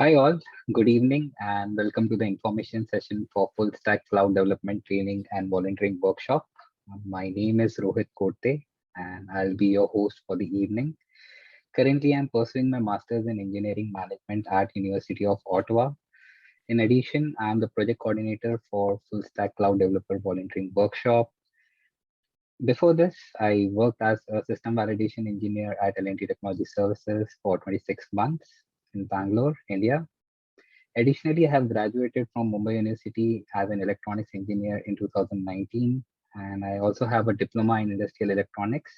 Hi all, good evening and welcome to the information session for full stack cloud development training and volunteering workshop. My name is Rohit Korte and I'll be your host for the evening. Currently, I'm pursuing my master's in engineering management at University of Ottawa. In addition, I'm the project coordinator for full stack cloud developer volunteering workshop. Before this, I worked as a system validation engineer at L&T Technology Services for 26 months in Bangalore, India. Additionally, I have graduated from Mumbai University as an electronics engineer in 2019, and I also have a diploma in industrial electronics.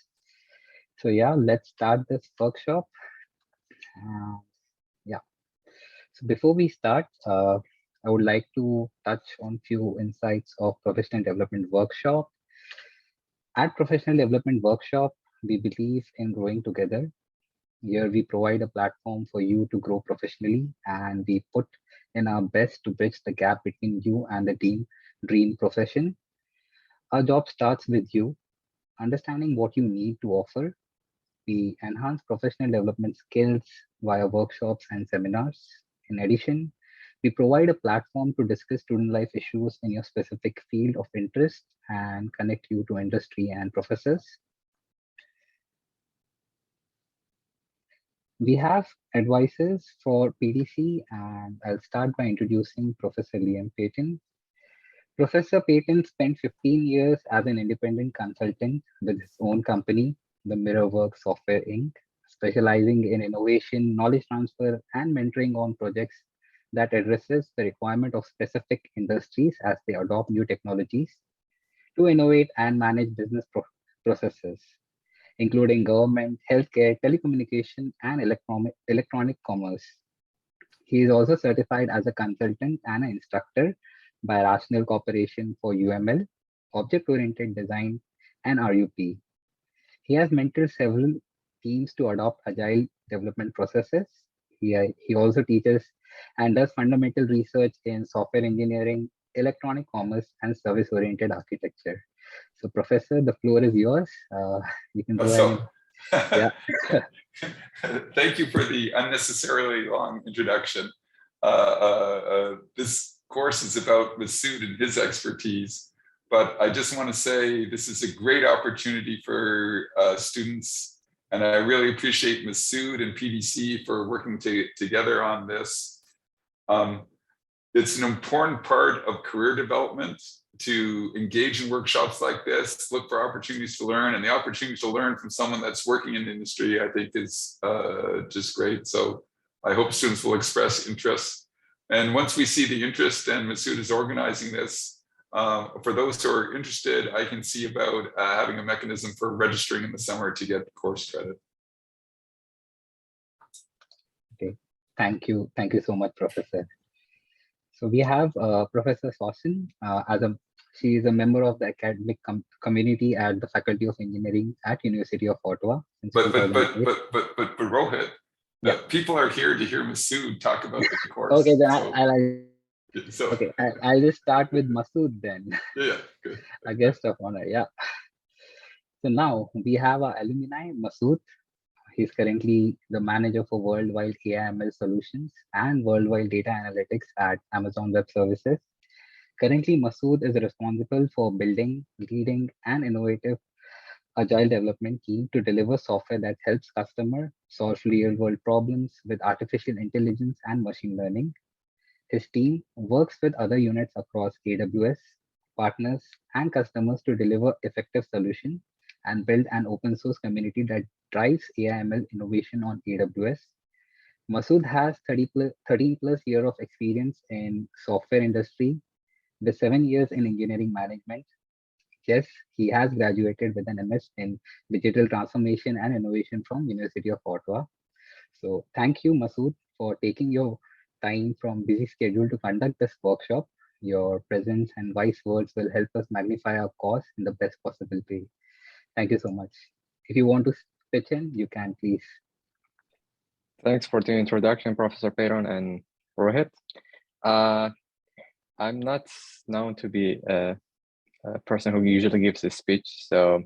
So yeah, let's start this workshop. Uh, yeah. So before we start, I would like to touch on few insights of professional development workshop. At professional development workshop, we believe in growing together. Here we provide a platform for you to grow professionally and we put in our best to bridge the gap between you and the dream profession. Our job starts with you, understanding what you need to offer. We enhance professional development skills via workshops and seminars. In addition, we provide a platform to discuss student life issues in your specific field of interest and connect you to industry and professors. We have advisors for PDC, and I'll start by introducing Professor Liam Payton. Professor Payton spent 15 years as an independent consultant with his own company, the Mirrorworks Software Inc., specializing in innovation, knowledge transfer, and mentoring on projects that addresses the requirement of specific industries as they adopt new technologies to innovate and manage business processes, including government, healthcare, telecommunication, and electronic commerce. He is also certified as a consultant and an instructor by Rational Corporation for UML, Object Oriented Design, and RUP. He has mentored several teams to adopt agile development processes. He also teaches and does fundamental research in software engineering, electronic commerce, and service oriented architecture. So, Professor, the floor is yours. You can go ahead So, and, yeah. thank you for the unnecessarily long introduction. This course is about Masoud and his expertise, but I just want to say this is a great opportunity for students, and I really appreciate Masoud and PDC for working together on this. It's an important part of career development to engage in workshops like this, look for opportunities to learn, and the opportunity to learn from someone that's working in the industry, I think is just great. So I hope students will express interest. And once we see the interest and Masoud is organizing this, for those who are interested, I can see about having a mechanism for registering in the summer to get course credit. Okay, thank you. Thank you so much, Professor. So we have Professor Sawson she is a member of the academic community at the Faculty of Engineering at University of Ottawa. But Rohit, yeah. People are here to hear Masoud talk about the course. Okay, then I'll just start with Masoud then. Yeah, good. A guest of honor, yeah. So now we have our alumni, Masoud. He's currently the manager for worldwide AI/ML solutions and worldwide data analytics at Amazon Web Services. Currently, Masoud is responsible for building, leading, and innovative agile development team to deliver software that helps customers solve real-world problems with artificial intelligence and machine learning. His team works with other units across AWS, partners, and customers to deliver effective solutions and build an open source community that drives AI/ML innovation on AWS. Masood has 13 plus years of experience in software industry with 7 years in engineering management. Yes, he has graduated with an MS in digital transformation and innovation from University of Ottawa. So thank you, Masood, for taking your time from busy schedule to conduct this workshop. Your presence and wise words will help us magnify our cause in the best possible way. Thank you so much. If you want to pitch in, you can please. Thanks for the introduction, Professor Payton and Rohit. I'm not known to be a person who usually gives a speech, so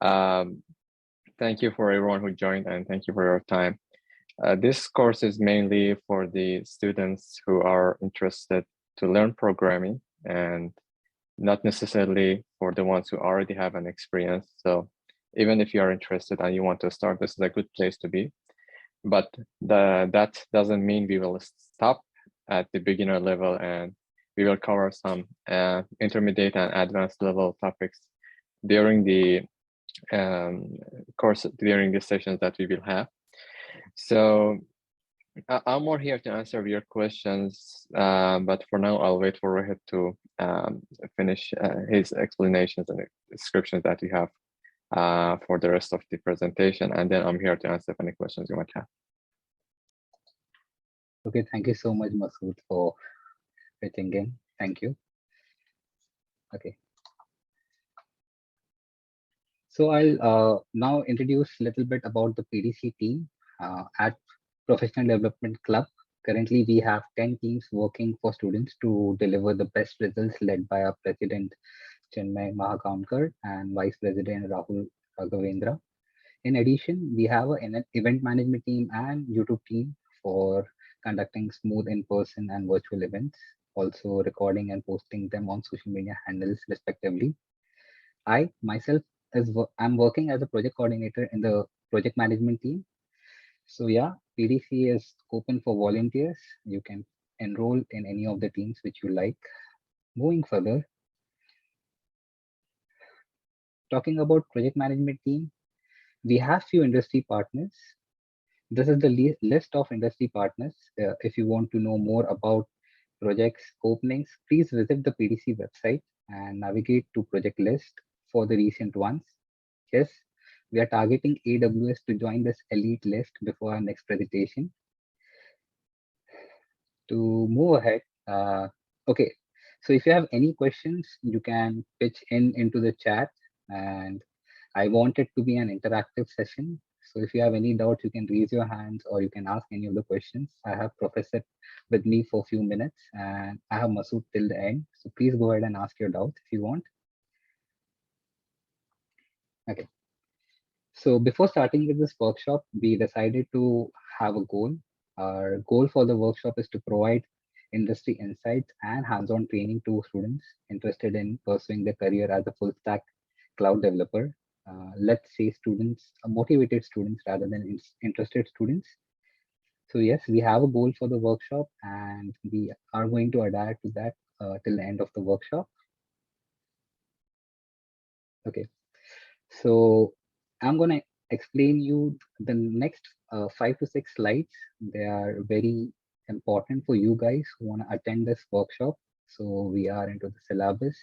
thank you for everyone who joined and thank you for your time. This course is mainly for the students who are interested to learn programming and not necessarily for the ones who already have an experience. So even if you are interested and you want to start, this is a good place to be. But that doesn't mean we will stop at the beginner level, and we will cover some intermediate and advanced level topics during the course, during the sessions that we will have. So I'm more here to answer your questions, but for now, I'll wait for Rohit to finish his explanations and descriptions that you have for the rest of the presentation, and then I'm here to answer any questions you might have. Okay, thank you so much, Masoud, for pitching in. Thank you. Okay. So I'll now introduce a little bit about the PDC team at Professional Development Club. Currently, we have 10 teams working for students to deliver the best results, led by our president, Chinmay Mahakankar, and vice president, Rahul Raghavendra. In addition, we have an event management team and YouTube team for conducting smooth in-person and virtual events, also recording and posting them on social media handles respectively. I myself I'm working as a project coordinator in the project management team. So yeah, PDC is open for volunteers. You can enroll in any of the teams which you like. Moving further, talking about project management team, we have few industry partners. This is the list of industry partners. If you want to know more about projects openings, please visit the PDC website and navigate to project list for the recent ones. Yes, we are targeting AWS to join this elite list before our next presentation. To move ahead, okay, so if you have any questions, you can pitch into the chat, and I want it to be an interactive session. So if you have any doubts, you can raise your hands or you can ask any of the questions. I have Professor with me for a few minutes and I have Masoud till the end. So please go ahead and ask your doubts if you want. Okay. So before starting with this workshop, we decided to have a goal. Our goal for the workshop is to provide industry insights and hands-on training to students interested in pursuing their career as a full stack cloud developer. Let's say students, motivated students rather than interested students. So yes, we have a goal for the workshop and we are going to adhere to that till the end of the workshop. Okay. So I'm going to explain you the next 5 to 6 slides. They are very important for you guys who want to attend this workshop. So we are into the syllabus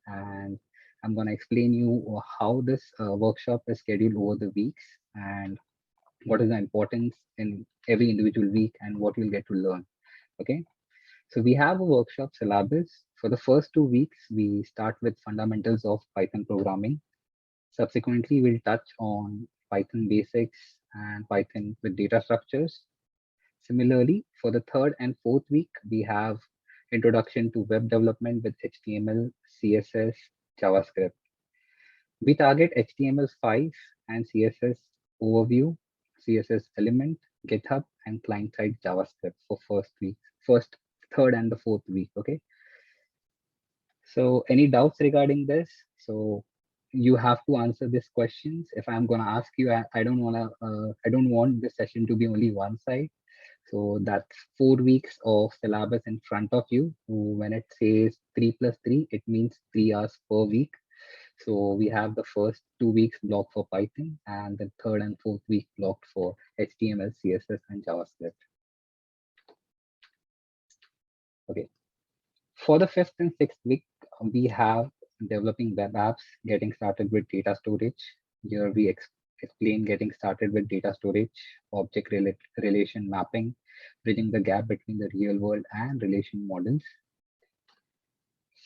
and I'm going to explain you how this workshop is scheduled over the weeks and what is the importance in every individual week and what you'll get to learn. Okay. So we have a workshop syllabus. For the first 2 weeks, we start with fundamentals of Python programming. Subsequently, we'll touch on Python basics and Python with data structures. Similarly, for the third and fourth week, we have introduction to web development with HTML, CSS, JavaScript. We target HTML5 and CSS overview, CSS element, GitHub, and client-side JavaScript for first, third, and the fourth week. Okay. So any doubts regarding this? So you have to answer these questions. If I'm going to ask you, I don't want this session to be only one side. So that's 4 weeks of syllabus in front of you. When it says 3 plus 3, it means 3 hours per week. So we have the first 2 weeks blocked for Python and the third and fourth week blocked for HTML, CSS, and JavaScript. Okay. For the fifth and sixth week, we have developing web apps, getting started with data storage. Here we explain getting started with data storage, object relation mapping, bridging the gap between the real world and relation models.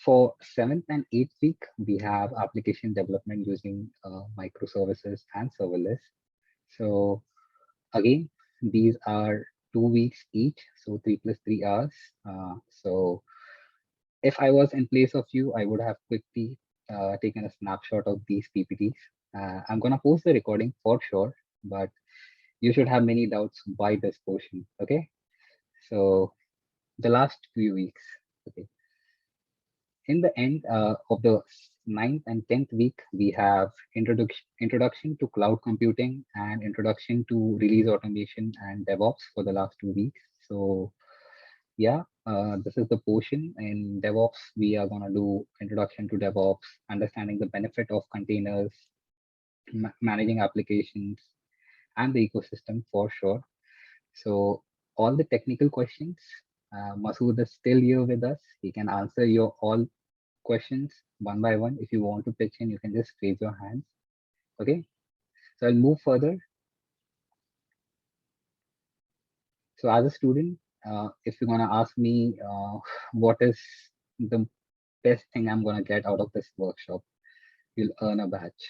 For seventh and eighth week, we have application development using microservices and serverless. So again, these are 2 weeks each, so 3 plus 3 hours. So if I was in place of you, I would have quickly taken a snapshot of these PPTs. I'm going to post the recording for sure, but you should have many doubts why this portion. Okay, so the last few weeks. Okay, in the end of the ninth and 10th week, we have introduction to cloud computing and introduction to release automation and DevOps for the last 2 weeks. So yeah, this is the portion in DevOps. We are gonna do introduction to DevOps, understanding the benefit of containers, managing applications, and the ecosystem for sure. So all the technical questions, Masood is still here with us. He can answer your all questions one by one. If you want to pitch in, you can just raise your hands. Okay, so I'll move further. So as a student, if you're gonna ask me what is the best thing I'm gonna get out of this workshop, you'll earn a badge.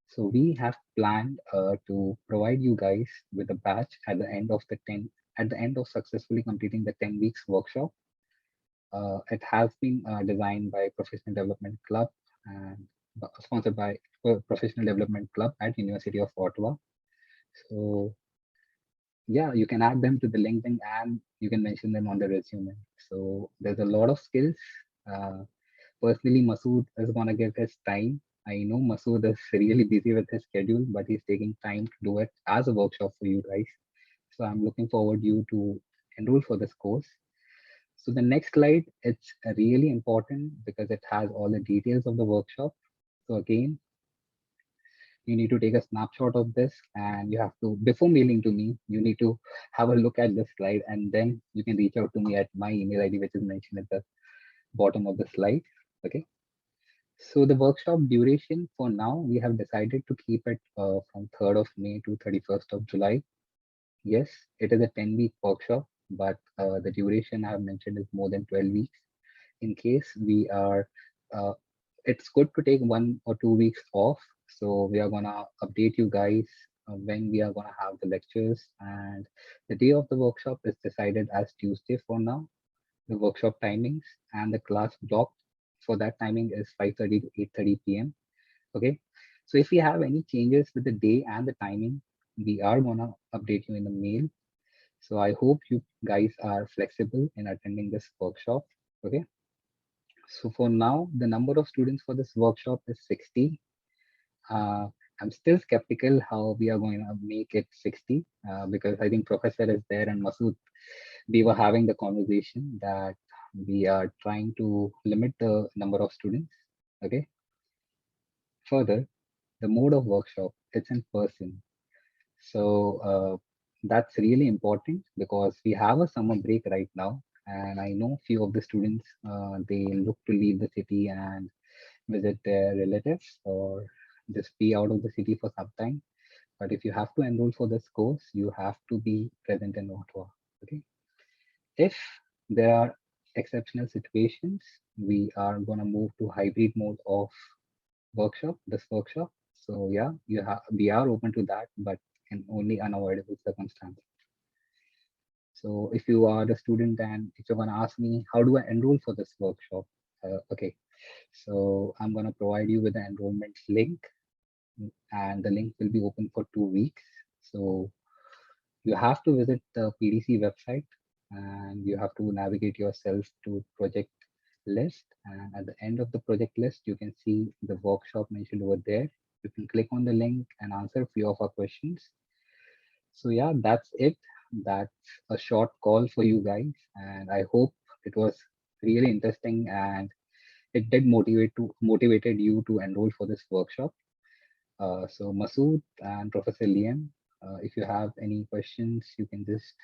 So we have planned to provide you guys with a badge at the end of the 10, at the end of successfully completing the 10 weeks workshop. It has been designed by Professional Development Club and sponsored by Professional Development Club at University of Ottawa. So yeah, you can add them to the LinkedIn and you can mention them on the resume. So there's a lot of skills. Uh, Personally, Masood is gonna give his time. I know Masood is really busy with his schedule, but he's taking time to do it as a workshop for you guys. So I'm looking forward you to enroll for this course. So the next slide, it's really important because it has all the details of the workshop. So again, you need to take a snapshot of this and you have to, before mailing to me, you need to have a look at this slide and then you can reach out to me at my email ID, which is mentioned at the bottom of the slide. Okay. So the workshop duration for now, we have decided to keep it from 3rd of May to 31st of July. Yes, it is a 10-week workshop, but the duration I have mentioned is more than 12 weeks. In case we are, it's good to take 1 or 2 weeks off. So we are gonna update you guys when we are gonna have the lectures, and the day of the workshop is decided as Tuesday for now. The workshop timings and the class block for that timing is 5:30 to 8:30 p.m. Okay. So if we have any changes with the day and the timing, we are gonna update you in the mail. So I hope you guys are flexible in attending this workshop. Okay. So for now, the number of students for this workshop is 60. Uh, I'm still skeptical how we are going to make it 60 because I think Professor is there and Masood, we were having the conversation that we are trying to limit the number of students. Okay. Further, the mode of workshop, it's in person. So that's really important because we have a summer break right now. And I know few of the students, they look to leave the city and visit their relatives or just be out of the city for some time. But if you have to enroll for this course, you have to be present in Ottawa. Okay. If there are exceptional situations, we are going to move to hybrid mode of this workshop. So yeah, we are open to that, but in only unavoidable circumstances. So if you are the student and if you're going to ask me, how do I enroll for this workshop? Okay, so I'm going to provide you with the enrollment link and the link will be open for 2 weeks. So you have to visit the PDC website and you have to navigate yourself to project list. And at the end of the project list, you can see the workshop mentioned over there. You can click on the link and answer a few of our questions. So yeah, that's it. That's a short call for you guys. And I hope it was really interesting and it did motivated you to enroll for this workshop. So Masood and Professor Liam, if you have any questions, you can just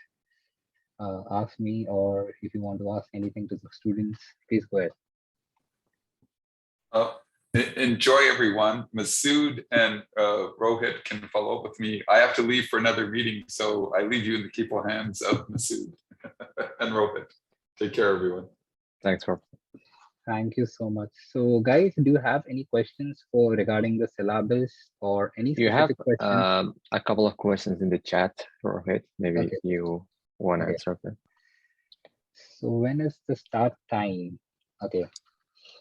ask me, or if you want to ask anything to the students, please go ahead. Enjoy, everyone. Masood and Rohit can follow up with me. I have to leave for another meeting, so I leave you in the capable hands of Masood and Rohit. Take care, everyone. Thanks, Rob. Thank you so much. So guys, do you have any questions for regarding the syllabus or any You have specific questions? a couple of questions in the chat, Rohit. Maybe Okay. you want to Okay. answer them. So when is the start time? Okay.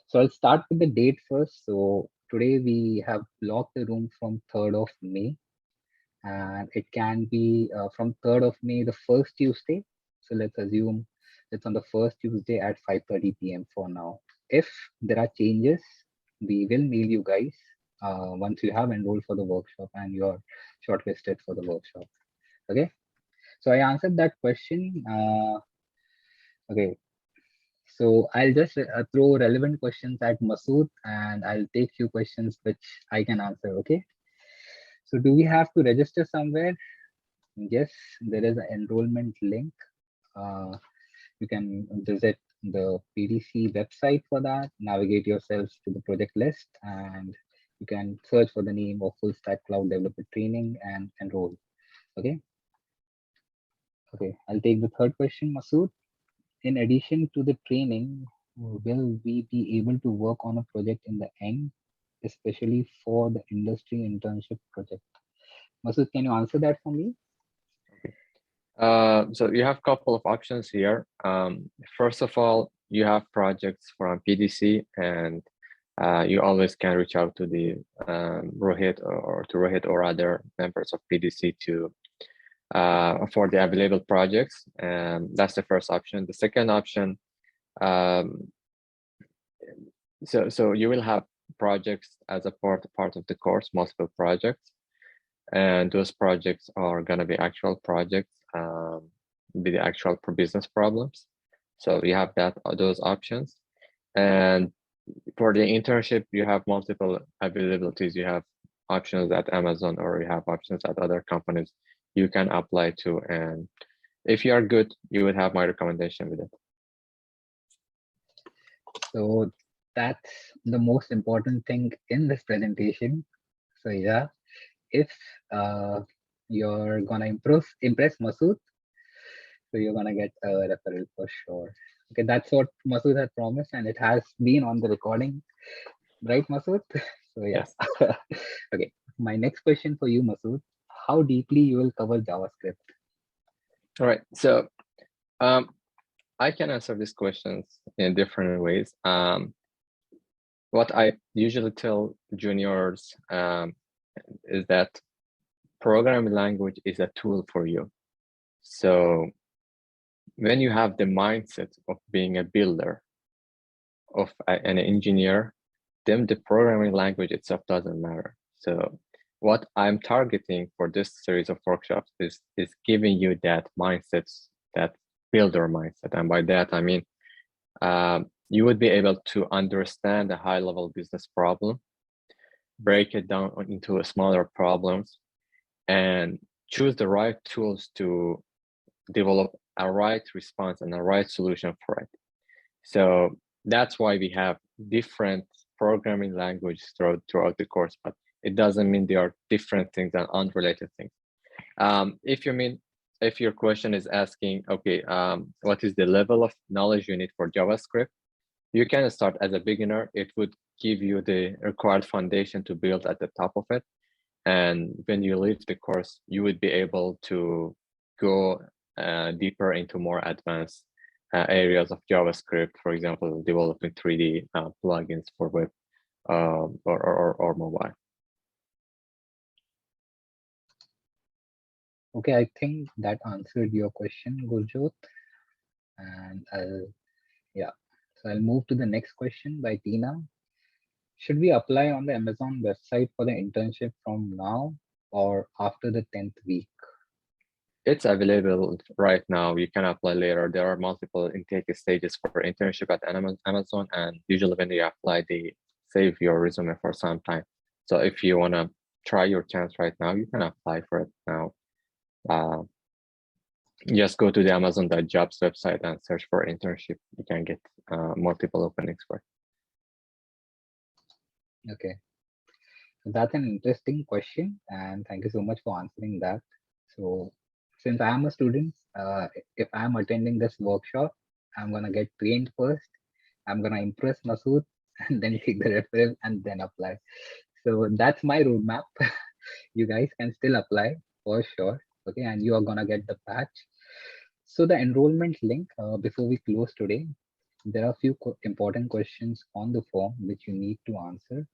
So I'll start with the date first. So today we have blocked the room from 3rd of May and it can be from 3rd of May, the first Tuesday. So let's assume it's on the first Tuesday at 5:30 p.m. for now. If there are changes, we will mail you guys once you have enrolled for the workshop and you're shortlisted for the workshop. Okay. So I answered that question. Okay. So I'll just throw relevant questions at Masood and I'll take few questions which I can answer. Okay. So do we have to register somewhere? Yes, there is an enrollment link. Uh, you can visit the PDC website for that, navigate yourselves to the project list, and you can search for the name of Full Stack Cloud Developer Training and enroll. Okay. Okay. I'll take the third question, Masood. In addition to the training, will we be able to work on a project in the end, especially for the industry internship project? Masood, can you answer that for me? So you have a couple of options here. First of all, you have projects from PDC, and you always can reach out to the Rohit or to Rohit or other members of PDC to for the available projects. And that's the first option. The second option, so you will have projects as a part of the course, multiple projects, and those projects are going to be actual projects, be the actual business problems. So you have those options. And for the internship, you have multiple availabilities. You have options at Amazon, or you have options at other companies you can apply to. And if you are good, you would have my recommendation with it. So that's the most important thing in this presentation. So yeah, if you're gonna impress Masood, so you're gonna get a referral for sure. Okay, that's what Masood had promised, and it has been on the recording, right, Masood? So yeah. Yes. Okay, my next question for you, Masood: how deeply you will cover JavaScript? All right. So I can answer these questions in different ways. What I usually tell juniors is that programming language is a tool for you. So when you have the mindset of being a builder, of an engineer, then the programming language itself doesn't matter. So what I'm targeting for this series of workshops is giving you that mindset, that builder mindset. And by that, I mean, you would be able to understand a high-level business problem, break it down into smaller problems, and choose the right tools to develop a right response and a right solution for it. So that's why we have different programming languages throughout the course, but it doesn't mean they are different things and unrelated things. If your question is asking, okay, what is the level of knowledge you need for JavaScript? You can start as a beginner. It would give you the required foundation to build at the top of it. And when you leave the course, you would be able to go deeper into more advanced areas of JavaScript, for example, developing 3D plugins for web or mobile. Okay, I think that answered your question, Gurjot. And so I'll move to the next question by Tina. Should we apply on the Amazon website for the internship from now or after the 10th week? It's available right now. You can apply later. There are multiple intake stages for internship at Amazon, and usually when you apply, they save your resume for some time. So if you want to try your chance right now, you can apply for it now. Just go to the Amazon.jobs website and search for internship. You can get multiple openings for it. Okay, so that's an interesting question, and thank you so much for answering that. So since I am a student, if I'm attending this workshop, I'm gonna get trained first. I'm gonna impress Masood and then take the referral and then apply. So that's my roadmap. You guys can still apply for sure. Okay, and you are gonna get the patch. So the enrollment link, before we close today, there are a few important questions on the form which you need to answer.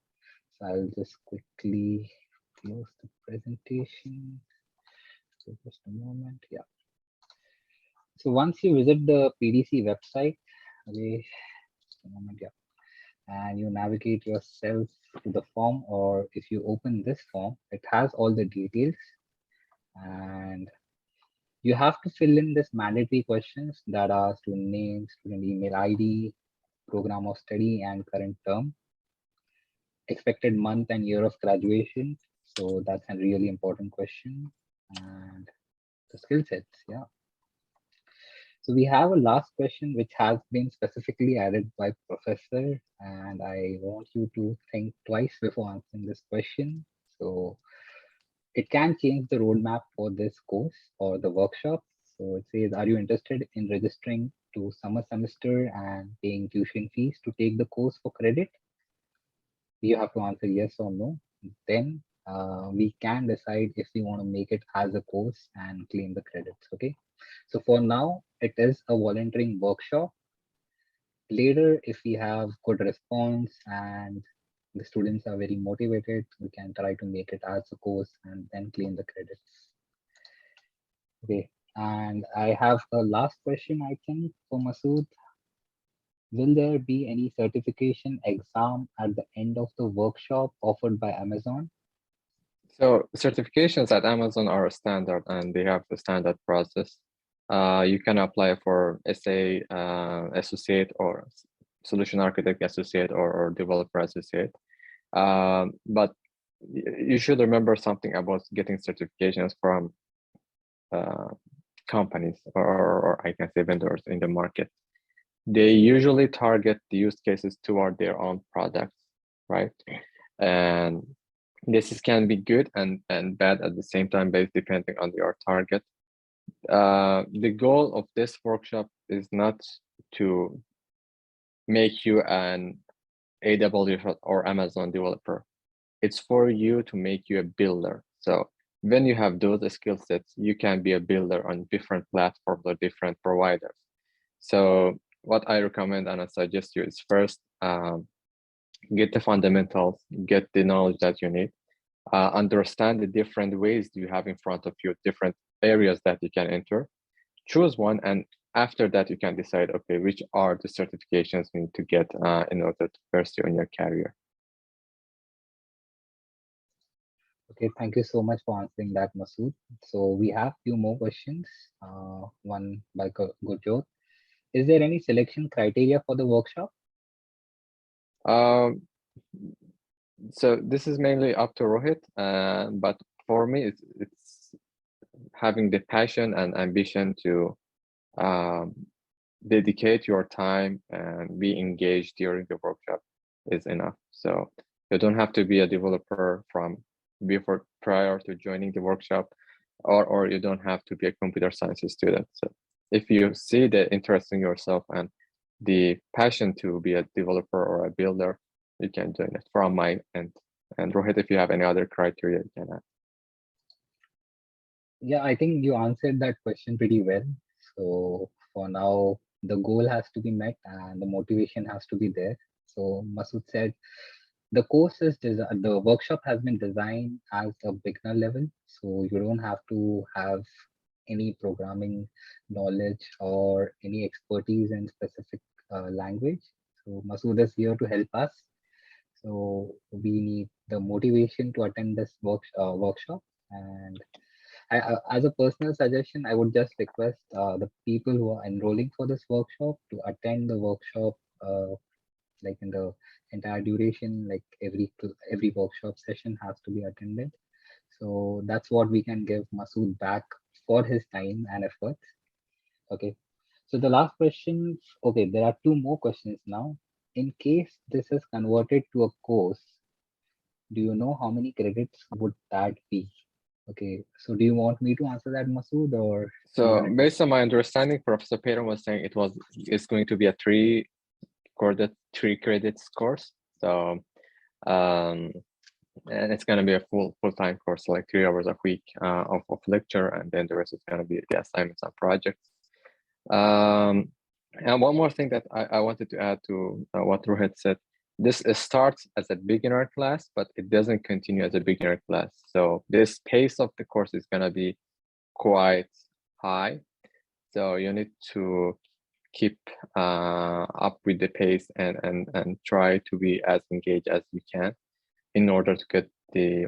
So I'll just quickly close the presentation. So just a moment. Yeah. So once you visit the PDC website, okay, just a moment, yeah, and you navigate yourself to the form, or if you open this form, it has all the details, and you have to fill in this mandatory questions that are student name, student email ID, program of study, and current term, expected month and year of graduation. So that's a really important question. And the skill sets, yeah. So we have a last question which has been specifically added by professor, and I want you to think twice before answering this question. So it can change the roadmap for this course or the workshop. So it says, are you interested in registering to summer semester and paying tuition fees to take the course for credit? You have to answer yes or no. Then we can decide if we want to make it as a course and claim the credits. Okay. So for now, it is a volunteering workshop. Later, if we have good response and the students are very motivated, we can try to make it as a course and then claim the credits. Okay. And I have a last question, I think, for Masood. Will there be any certification exam at the end of the workshop offered by Amazon? So certifications at Amazon are a standard, and they have the standard process. You can apply for SA Associate or Solution Architect Associate or Developer Associate. But you should remember something about getting certifications from companies or I can say vendors in the market. They usually target the use cases toward their own products, right? And this can be good and bad at the same time, based depending on your target. The goal of this workshop is not to make you an AWS or Amazon developer. It's for you to make you a builder. So when you have those skill sets, you can be a builder on different platforms or different providers. So what I recommend and I suggest you is first, get the fundamentals, get the knowledge that you need, understand the different ways you have in front of you, different areas that you can enter, choose one, and after that you can decide, okay, which are the certifications you need to get in order to pursue in your career. Okay, thank you so much for answering that, Masood. So we have few more questions. One by Gurjot. Is there any selection criteria for the workshop? So this is mainly up to Rohit, but for me, it's having the passion and ambition to dedicate your time and be engaged during the workshop is enough. So you don't have to be a developer from before prior to joining the workshop, or you don't have to be a computer science student. So if you see the interest in yourself and the passion to be a developer or a builder, you can join it from my end. And Rohit, if you have any other criteria, you can add. Yeah, I think you answered that question pretty well. So for now, the goal has to be met and the motivation has to be there. So Masood said the course is the workshop has been designed as a beginner level. So you don't have to have any programming knowledge or any expertise in specific language. So Masood is here to help us. So we need the motivation to attend this workshop. And as a personal suggestion, I would just request the people who are enrolling for this workshop to attend the workshop like in the entire duration, like every workshop session has to be attended. So that's what we can give Masood back for his time and efforts. Okay. So the last question, okay, there are two more questions now. In case this is converted to a course, do you know how many credits would that be? Okay, so do you want me to answer that, Masood, or you So want to? based on my understanding, Professor Peter was saying it's going to be a three credits course. So and it's going to be a full-time course, like 3 hours a week of lecture, and then the rest is going to be the assignments and projects. And one more thing that I wanted to add to what Rohit said, this starts as a beginner class, but it doesn't continue as a beginner class. So this pace of the course is going to be quite high. So you need to keep up with the pace and try to be as engaged as you can in order to get the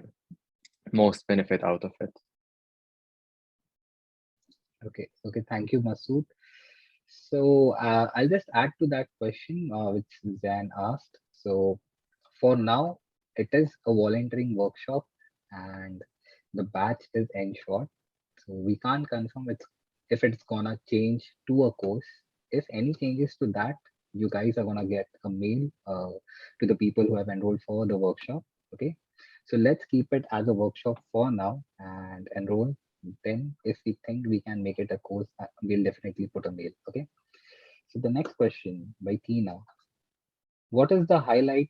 most benefit out of it. Okay, thank you, Masood. So I'll just add to that question which Zan asked. So for now, it is a volunteering workshop and the batch is ensured. So we can't confirm if it's gonna change to a course. If any changes to that, you guys are gonna get a mail to the people who have enrolled for the workshop. Okay, so let's keep it as a workshop for now and enroll. Then, if we think we can make it a course, we'll definitely put a mail. Okay. So the next question by Tina: What is the highlight?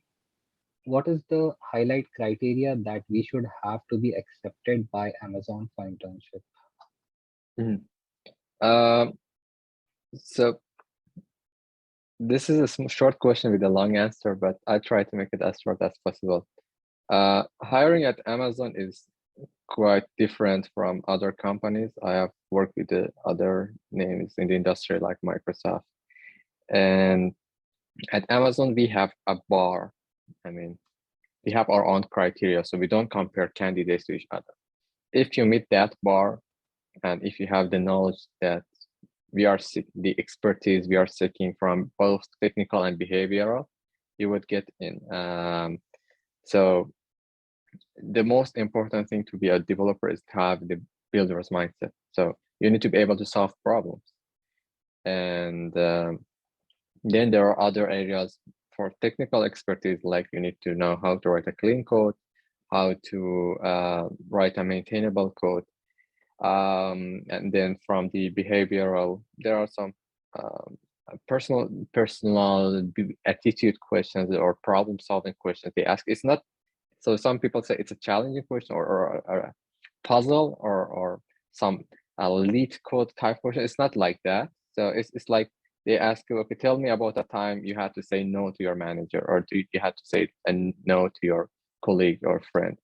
What is the highlight criteria that we should have to be accepted by Amazon for internship? Mhm. Um, so this is a short question with a long answer, but I try to make it as short as possible. Hiring at Amazon is quite different from other companies. I have worked with the other names in the industry like Microsoft. And at Amazon, we have a bar. I mean, we have our own criteria, so we don't compare candidates to each other. If you meet that bar, and if you have the knowledge that the expertise we are seeking from both technical and behavioral, you would get in. So the most important thing to be a developer is to have the builder's mindset. So you need to be able to solve problems. And then there are other areas for technical expertise, like you need to know how to write a clean code, how to write a maintainable code. And then from the behavioral, there are some personal attitude questions or problem solving questions they ask. It's not, so some people say it's a challenging question or a puzzle or some lead code type question. It's not like that. So it's like they ask you, okay, tell me about a time you had to say no to your manager, or you had to say a no to your colleague or friend.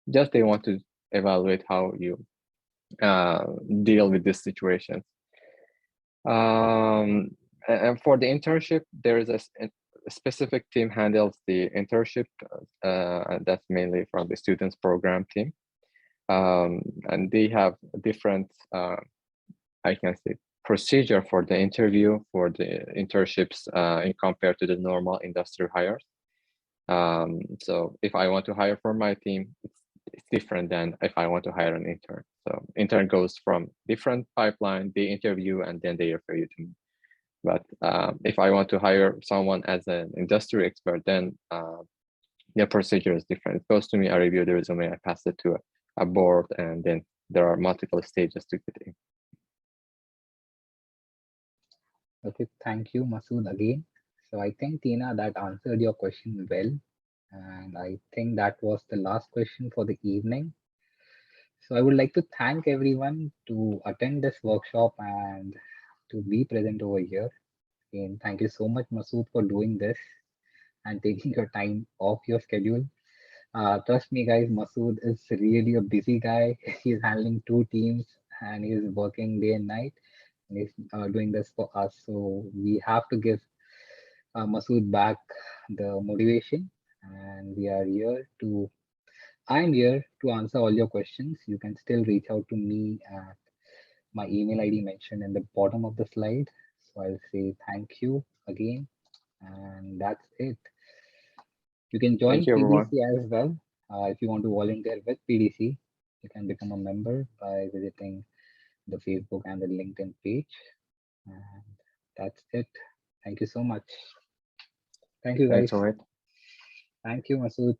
Just they want to evaluate how you deal with this situation. And for the internship, there is a specific team handles the internship, and that's mainly from the students program team. And they have different, I can say, procedure for the interview for the internships in compared to the normal industry hires. So if I want to hire for my team, it's different than if I want to hire an intern. So intern goes from different pipeline, they interview, and then they refer you to me. But if I want to hire someone as an industry expert, then the procedure is different. It goes to me, I review the resume, I pass it to a board, and then there are multiple stages to get in. Okay, thank you, Masood, again. So I think, Tina, that answered your question well. And I think that was the last question for the evening. So I would like to thank everyone to attend this workshop and to be present over here. Again, thank you so much, Masood, for doing this and taking your time off your schedule. Trust me, guys, Masood is really a busy guy. He's handling two teams and he's working day and night. And he's doing this for us. So we have to give Masood back the motivation. And I'm here to answer all your questions. You can still reach out to me at my email ID mentioned in the bottom of the slide. So I'll say thank you again. And that's it. You can Thank join you, everyone. PDC as well. If you want to volunteer with PDC, you can become a member by visiting the Facebook and the LinkedIn page. And that's it. Thank you so much. Thank you, Thanks, guys. Rohit. Thank you, Masood.